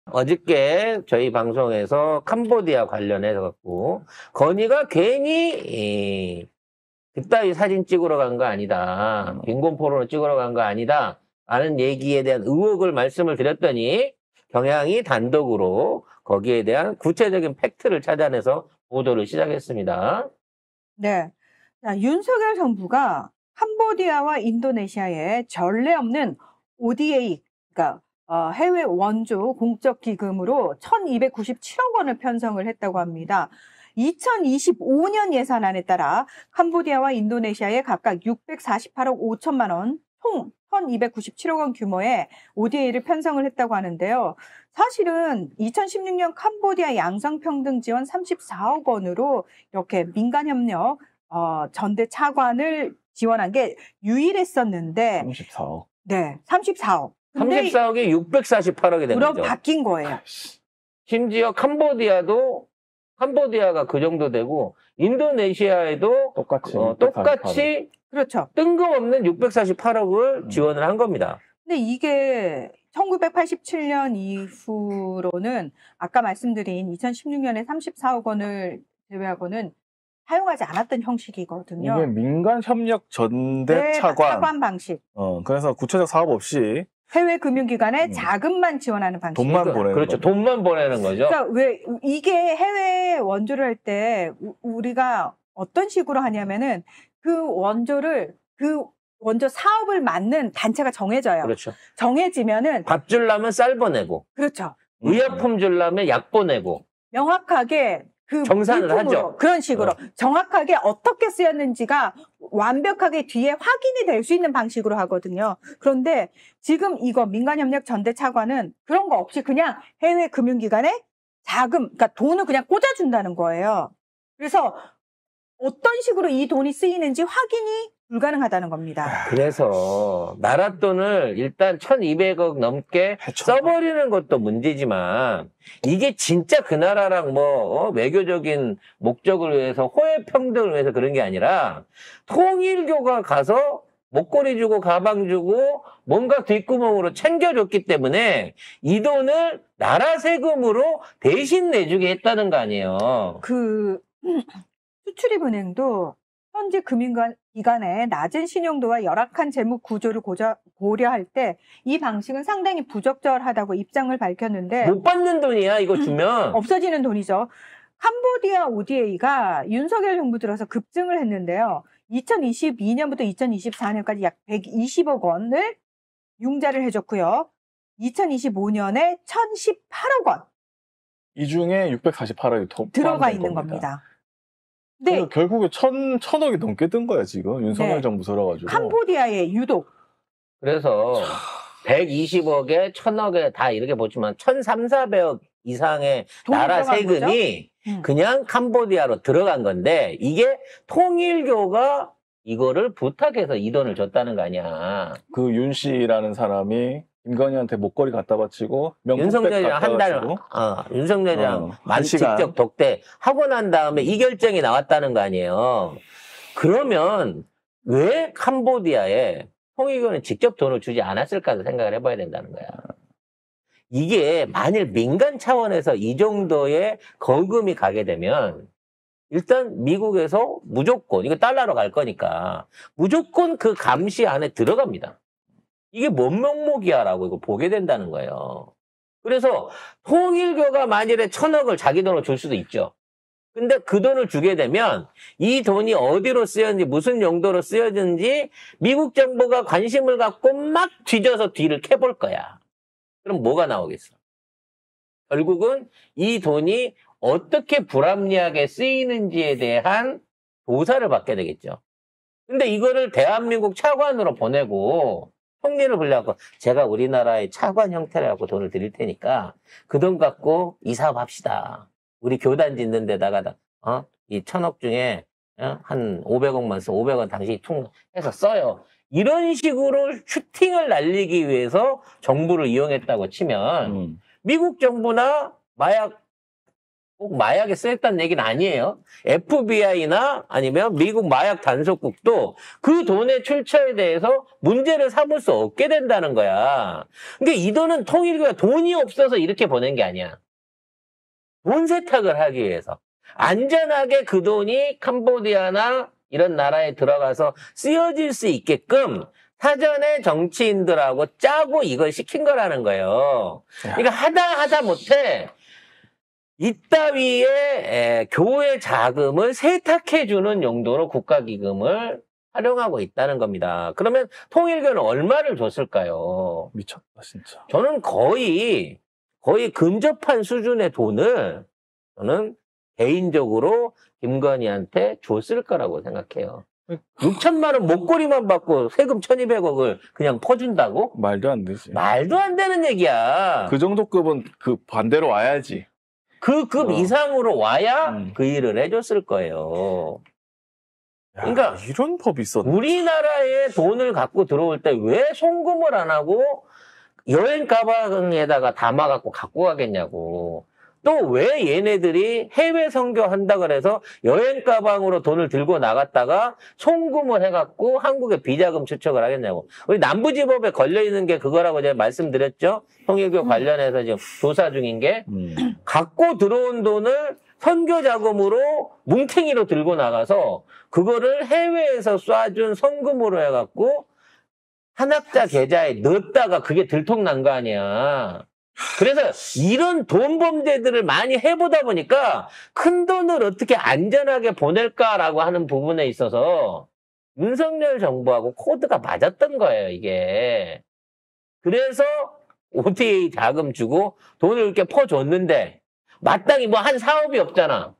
어저께 저희 방송에서 캄보디아 관련해서 갖고 건희가 괜히 그따위 사진 찍으러 간 거 아니다. 빈곤 포로로 찍으러 간 거 아니다. 라는 얘기에 대한 의혹을 말씀을 드렸더니 경향이 단독으로 거기에 대한 구체적인 팩트를 찾아내서 보도를 시작했습니다. 네. 자, 윤석열 정부가 캄보디아와 인도네시아에 전례 없는 ODA, 그러니까 해외 원조 공적 기금으로 1,297억 원을 편성을 했다고 합니다. 2025년 예산안에 따라 캄보디아와 인도네시아에 각각 648억 5천만 원, 총 1,297억 원 규모의 ODA를 편성을 했다고 하는데요. 사실은 2016년 캄보디아 양성평등 지원 34억 원으로 이렇게 민간협력 전대 차관을 지원한 게 유일했었는데 34억. 네, 34억. 34억이 648억이 된 거죠. 바뀐 거예요. 심지어 캄보디아가 그 정도 되고 인도네시아에도 똑같이 그렇죠. 뜬금없는 648억을 지원을 한 겁니다. 근데 이게 1987년 이후로는 아까 말씀드린 2016년에 34억 원을 제외하고는 사용하지 않았던 형식이거든요. 이게 민간 협력 전대 차관 방식. 그래서 구체적 사업 없이 해외 금융기관에 자금만 지원하는 방식. 돈만 보내는 그렇죠. 거죠. 돈만 보내는 거죠. 그러니까 왜 이게 해외 원조를 할 때 우리가 어떤 식으로 하냐면은 그 원조 사업을 맡는 단체가 정해져요. 그렇죠. 정해지면은 밥 주려면 쌀 보내고. 그렇죠. 의약품 주려면 약 보내고. 명확하게 그 정산을 하죠. 그런 식으로 정확하게 어떻게 쓰였는지가 완벽하게 뒤에 확인이 될 수 있는 방식으로 하거든요. 그런데 지금 이거 민간협력 전대 차관은 그런 거 없이 그냥 해외 금융기관에 자금, 그러니까 돈을 그냥 꽂아준다는 거예요. 그래서 어떤 식으로 이 돈이 쓰이는지 확인이 불가능하다는 겁니다. 그래서 나라 돈을 일단 1,200억 넘게 써버리는 것도 문제지만 이게 진짜 그 나라랑 외교적인 목적을 위해서 호혜 평등을 위해서 그런 게 아니라 통일교가 가서 목걸이 주고 가방 주고 뭔가 뒷구멍으로 챙겨줬기 때문에 이 돈을 나라 세금으로 대신 내주게 했다는 거 아니에요. 수출입은행도 현재 금융기관의 낮은 신용도와 열악한 재무 구조를 고려할 때 이 방식은 상당히 부적절하다고 입장을 밝혔는데 못 받는 돈이야 이거 주면. 없어지는 돈이죠. 캄보디아 ODA가 윤석열 정부 들어서 급증을 했는데요. 2022년부터 2024년까지 약 120억 원을 융자를 해줬고요. 2025년에 1,018억 원. 이 중에 648억이 들어가 있는 겁니다. 네. 결국에 1,000억이 넘게 든 거야, 지금. 윤석열 정부 들어가지고. 캄보디아에 유독. 그래서 120억에 1,000억에 다 이렇게 보지만 1,300~1,400억 이상의 나라 세금이 그냥 캄보디아로 들어간 건데 이게 통일교가 이거를 부탁해서 이 돈을 줬다는 거 아니야. 그 윤 씨라는 사람이 김건희한테 목걸이 갖다 바치고 윤석열이랑 한 달, 윤석열이랑 직접 독대 하고 난 다음에 이 결정이 나왔다는 거 아니에요. 그러면 왜 캄보디아에 통일교는 직접 돈을 주지 않았을까도 생각을 해봐야 된다는 거야. 이게 만일 민간 차원에서 이 정도의 거금이 가게 되면 일단 미국에서 무조건, 이거 달러로 갈 거니까 무조건 그 감시 안에 들어갑니다. 이게 뭔 명목이야 라고 이거 보게 된다는 거예요. 그래서 통일교가 만일에 1,000억을 자기 돈으로 줄 수도 있죠. 근데 그 돈을 주게 되면 이 돈이 어디로 쓰였는지 무슨 용도로 쓰여졌는지 미국 정부가 관심을 갖고 막 뒤져서 뒤를 캐볼 거야. 그럼 뭐가 나오겠어? 결국은 이 돈이 어떻게 불합리하게 쓰이는지에 대한 조사를 받게 되겠죠. 근데 이거를 대한민국 차관으로 보내고 총리를 불러갖고 제가 우리나라의 차관 형태를 갖고 돈을 드릴 테니까 그 돈 갖고 이 사업 합시다. 우리 교단 짓는 데다가 이 1,000억 중에 한 500억만 써. 500원 당신이 퉁 해서 써요. 이런 식으로 슈팅을 날리기 위해서 정부를 이용했다고 치면 미국 정부나 마약 꼭 마약에 쓰였다는 얘기는 아니에요. FBI나 아니면 미국 마약 단속국도 그 돈의 출처에 대해서 문제를 삼을 수 없게 된다는 거야. 그러니까 이 돈은 통일교가 돈이 없어서 이렇게 보낸 게 아니야. 돈 세탁을 하기 위해서. 안전하게 그 돈이 캄보디아나 이런 나라에 들어가서 쓰여질 수 있게끔 사전에 정치인들하고 짜고 이걸 시킨 거라는 거예요. 그러니까 하다 못해 이따위의 교회 자금을 세탁해주는 용도로 국가기금을 활용하고 있다는 겁니다. 그러면 통일교는 얼마를 줬을까요? 미쳤다, 진짜. 저는 거의 근접한 수준의 돈을 저는 개인적으로 김건희한테 줬을 거라고 생각해요. 6천만 원 목걸이만 받고 세금 1,200억을 그냥 퍼준다고? 말도 안 되지. 말도 안 되는 얘기야. 그 정도 급은 그 반대로 와야지. 그 급 이상으로 와야 그 일을 해줬을 거예요. 야, 그러니까 이런 법이 있었네. 우리나라에 돈을 갖고 들어올 때 왜 송금을 안 하고 여행 가방에다가 담아갖고 갖고 가겠냐고. 또 왜 얘네들이 해외 선교한다 그래서 여행 가방으로 돈을 들고 나갔다가 송금을 해갖고 한국에 비자금 추적을 하겠냐고. 우리 남부지법에 걸려있는 게 그거라고 제가 말씀드렸죠. 통일교 관련해서 지금 조사 중인 게 갖고 들어온 돈을 선교 자금으로 뭉탱이로 들고 나가서 그거를 해외에서 쏴준 성금으로 해갖고 한학자 계좌에 넣었다가 그게 들통난 거 아니야. 그래서 이런 돈 범죄들을 많이 해보다 보니까 큰 돈을 어떻게 안전하게 보낼까라고 하는 부분에 있어서 윤석열 정부하고 코드가 맞았던 거예요, 이게. 그래서 OTA 자금 주고 돈을 이렇게 퍼줬는데 마땅히 뭐 한 사업이 없잖아.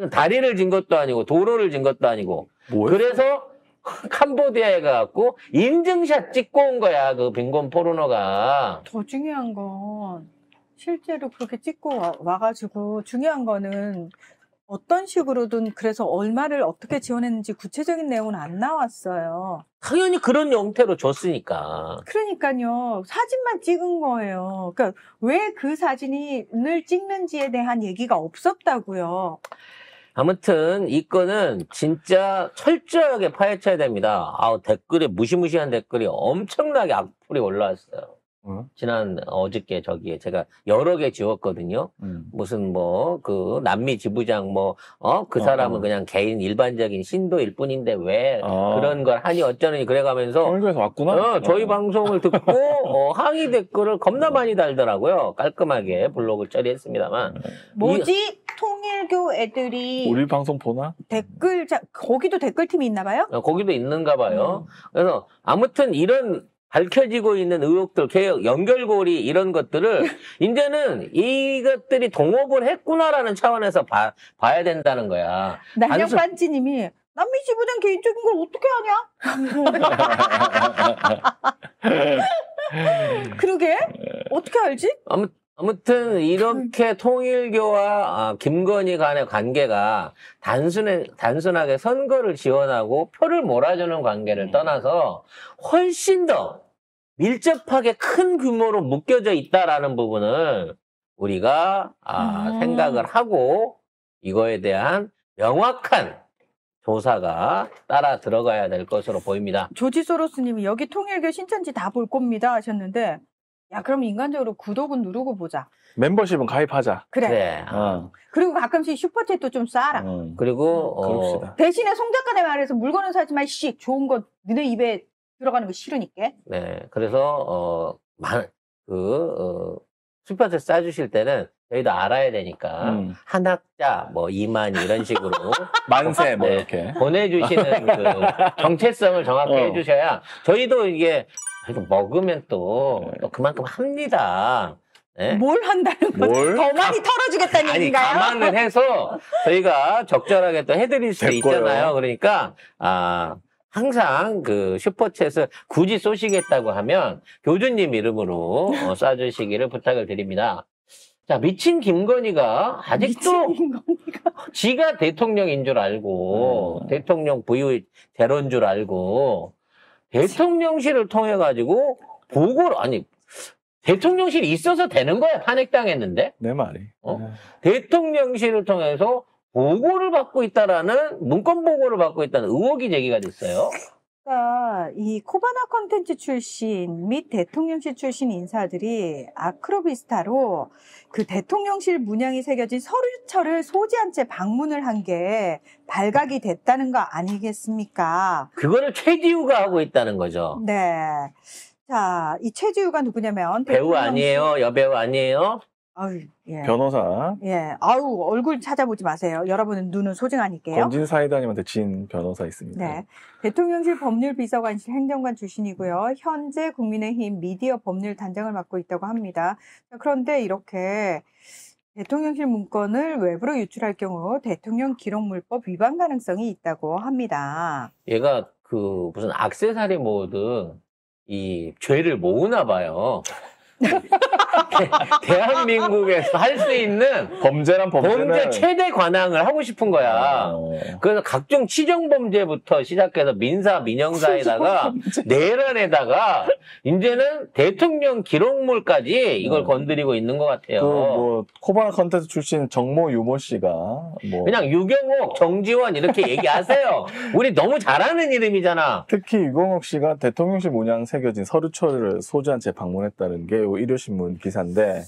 다리를 진 것도 아니고 도로를 진 것도 아니고. 그래서 캄보디아에 가갖고 인증샷 찍고 온 거야, 그 빈곤 포르노가. 더 중요한 건 실제로 그렇게 찍고 와가지고 중요한 거는 어떤 식으로든 그래서 얼마를 어떻게 지원했는지 구체적인 내용은 안 나왔어요. 당연히 그런 형태로 줬으니까. 그러니까요. 사진만 찍은 거예요. 그러니까 왜 그 사진을 찍는지에 대한 얘기가 없었다고요. 아무튼 이 건은 진짜 철저하게 파헤쳐야 됩니다. 댓글에 무시무시한 댓글이 엄청나게 악플이 올라왔어요. 지난 어저께 저기에 제가 여러 개 지웠거든요. 무슨 그 남미 지부장 그 사람은 그냥 개인 일반적인 신도일 뿐인데 왜 그런 걸 하니 어쩌니 그래가면서 통일교에서 왔구나. 저희 방송을 듣고 항의 댓글을 겁나 많이 달더라고요. 깔끔하게 블로그를 처리했습니다만. 뭐지? 통일교 애들이 우리 방송 보나? 거기도 댓글팀이 있나 봐요? 거기도 있는가 봐요. 그래서 아무튼 이런 밝혀지고 있는 의혹들, 개혁, 연결고리 이런 것들을 이제는 이것들이 동업을 했구나라는 차원에서 봐야 된다는 거야. 난영반지님이 남미 지부장 개인적인 걸 어떻게 하냐? 그러게? 어떻게 알지? 아무튼 이렇게 통일교와 김건희 간의 관계가 단순하게 선거를 지원하고 표를 몰아주는 관계를 떠나서 훨씬 더 밀접하게 큰 규모로 묶여져 있다라는 부분을 우리가 생각을 하고 이거에 대한 명확한 조사가 따라 들어가야 될 것으로 보입니다. 조지 소로스님이 여기 통일교 신천지 다 볼 겁니다 하셨는데 야, 그럼 인간적으로 구독은 누르고 보자. 멤버십은 가입하자. 그래. 그리고 가끔씩 슈퍼챗도 좀 쏴라. 그리고 그럽시다. 대신에 송 작가의 말에서 물건은 사지 마. 씨, 좋은 거 너네 입에 들어가는 거 싫으니까. 네, 그래서 슈퍼챗 쏴주실 때는 저희도 알아야 되니까 한학자 2만 이런 식으로 만세 네, 이렇게 보내주시는 그 정체성을 정확히 해주셔야 저희도 이게 먹으면 또 그만큼 합니다. 네? 뭘 한다는 거죠? 더 많이 털어주겠다는 얘기인가요? 감안을 해서 저희가 적절하게 또 해드릴 수 있잖아요. 그러니까 항상 그 슈퍼챗을 굳이 쏘시겠다고 하면 교주님 이름으로 쏴주시기를 부탁을 드립니다. 자, 미친 김건희가 아직도 지가 대통령인 줄 알고 대통령 부유 제로인 줄 알고 대통령실을 통해 가지고 보고를 대통령실이 있어서 되는 거야. 탄핵당했는데. 내 말이. 대통령실을 통해서 보고를 받고 있다라는 문건 보고를 받고 있다는 의혹이 제기가 됐어요. 그러니까 이 코바나 컨텐츠 출신 및 대통령실 출신 인사들이 아크로비스타로 그 대통령실 문양이 새겨진 서류철을 소지한 채 방문을 한 게 발각이 됐다는 거 아니겠습니까? 그거를 최지우가 하고 있다는 거죠. 네. 자, 이 최지우가 누구냐면 배우 아니에요? 여배우 아니에요? 아유, 예. 변호사. 예. 아유, 얼굴 찾아보지 마세요. 여러분은 눈은 소중하니까요. 권진 사이다님한테 진 변호사 있습니다. 네. 대통령실 법률비서관실 행정관 출신이고요. 현재 국민의힘 미디어 법률 단장을 맡고 있다고 합니다. 그런데 이렇게 대통령실 문건을 외부로 유출할 경우 대통령 기록물법 위반 가능성이 있다고 합니다. 얘가 그 무슨 액세서리 모드 이 죄를 모으나 봐요. 대한민국에서 할 수 있는 범죄란 범죄는 범죄 최대 관항을 하고 싶은 거야. 어. 그래서 각종 치정범죄부터 시작해서 민사, 민형사에다가 내란에다가 이제는 대통령 기록물까지 이걸 건드리고 있는 것 같아요. 뭐 코바나 컨텐츠 출신 정모 유모 씨가 뭐 그냥 유경옥, 정지원 이렇게 얘기하세요. 우리 너무 잘하는 이름이잖아. 특히 유경옥 씨가 대통령실 문양 새겨진 서류철을 소지한 채 방문했다는 게 일요신문 기사인데 근데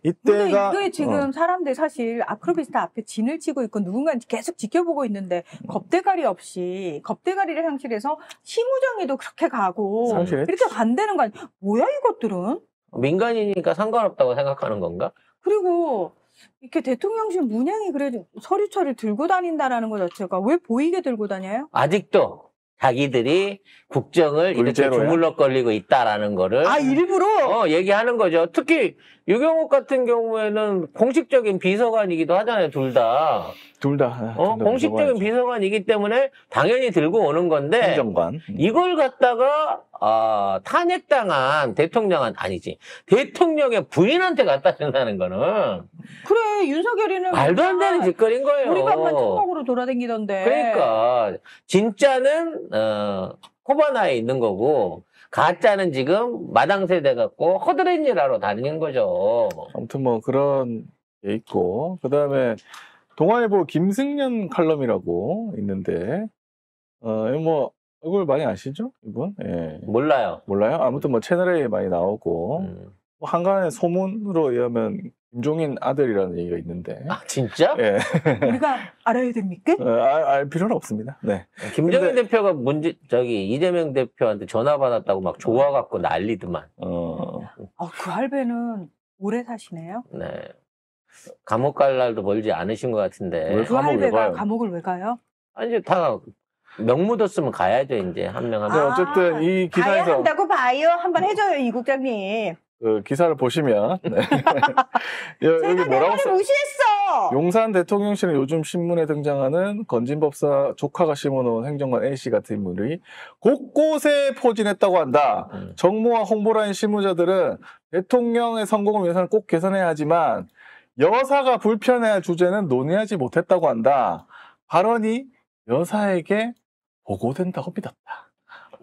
이때가 이게 지금 사람들 사실 아크로비스타 앞에 진을 치고 있고 누군가 계속 지켜보고 있는데 겁대가리 없이 겁대가리를 상실해서 시무정에도 그렇게 가고 상실했지. 이렇게 간다는 거 아니야? 뭐야 이것들은? 민간이니까 상관없다고 생각하는 건가? 그리고 이렇게 대통령실 문양이 그래도 서류철을 들고 다닌다라는 것 자체가 왜 보이게 들고 다녀요? 아직도 자기들이 국정을 이렇게 불제로야? 주물럭거리고 있다라는 거를 아 일부러? 얘기하는 거죠. 특히 유경옥 같은 경우에는 공식적인 비서관이기도 하잖아요, 둘 다. 둘 다 공식적인 비서관이기 때문에 당연히 들고 오는 건데 행정관 이걸 갖다가 탄핵당한 대통령은 아니지. 대통령의 부인한테 갖다 준다는 거는 그래 윤석열이는 말도 안 되는 짓거리인 거예요. 우리만만 천국으로 돌아다니던데. 그러니까 진짜는 코바나에 있는 거고 가짜는 지금 마당쇠돼 갖고 허드렛일 하러 다니는 거죠. 아무튼 뭐 그런 게 있고 그다음에 동아일보 김승년 칼럼이라고 있는데 뭐 이걸 많이 아시죠? 이분? 예. 몰라요. 몰라요? 아무튼 뭐 채널에 많이 나오고 뭐 한간의 소문으로 의하면 김종인 아들이라는 얘기가 있는데 아 진짜? 예. 우리가 알아야 됩니까? 알 필요는 없습니다. 네. 김정인 대표가 이재명 대표한테 전화 받았다고 막 좋아갖고 난리더만. 그 할배는 오래 사시네요. 네. 감옥 갈 날도 멀지 않으신 것 같은데. 왜 그 감옥을 할배가 가요? 감옥을 왜 가요? 아니 이제 다 명무 뒀으면 가야죠 이제 한 명 한 네, 명. 어쨌든 이 가야 기사에서 한다고 봐요. 한번 해줘요 이 국장님. 그 기사를 보시면 네. 여기 제가 내 뭐라고 말을 써? 무시했어. 용산 대통령실은 요즘 신문에 등장하는 건진법사 조카가 심어놓은 행정관 A씨 같은 인물이 곳곳에 포진했다고 한다. 정무와 홍보라인 실무자들은 대통령의 성공을 위해서는 꼭 개선해야 하지만 여사가 불편해할 주제는 논의하지 못했다고 한다. 발언이 여사에게 보고된다고 믿었다.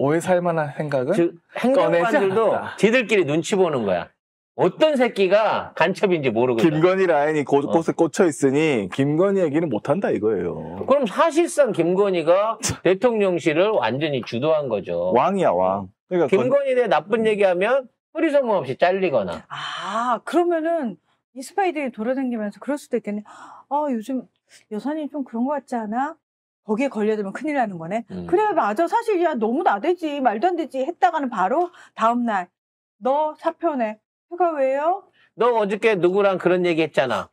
오해 살 만한 생각은 즉 행정관들도 지들끼리 눈치 보는 거야. 어떤 새끼가 간첩인지 모르거든. 김건희 라인이 곳곳에 꽂혀 있으니 김건희 얘기는 못한다 이거예요. 그럼 사실상 김건희가 대통령실을 완전히 주도한 거죠. 왕이야 왕. 그러니까 김건희에 대해 나쁜 얘기하면 소리소문 없이 잘리거나. 그러면은 이 스파이들이 돌아다니면서 그럴 수도 있겠네. 요즘 여사님 좀 그런 거 같지 않아? 거기에 걸려들면 큰일 나는 거네. 그래 맞아. 사실 야 너무 나대지 말도 안 되지 했다가는 바로 다음날 너 사표내. 해가 왜요? 너 어저께 누구랑 그런 얘기 했잖아.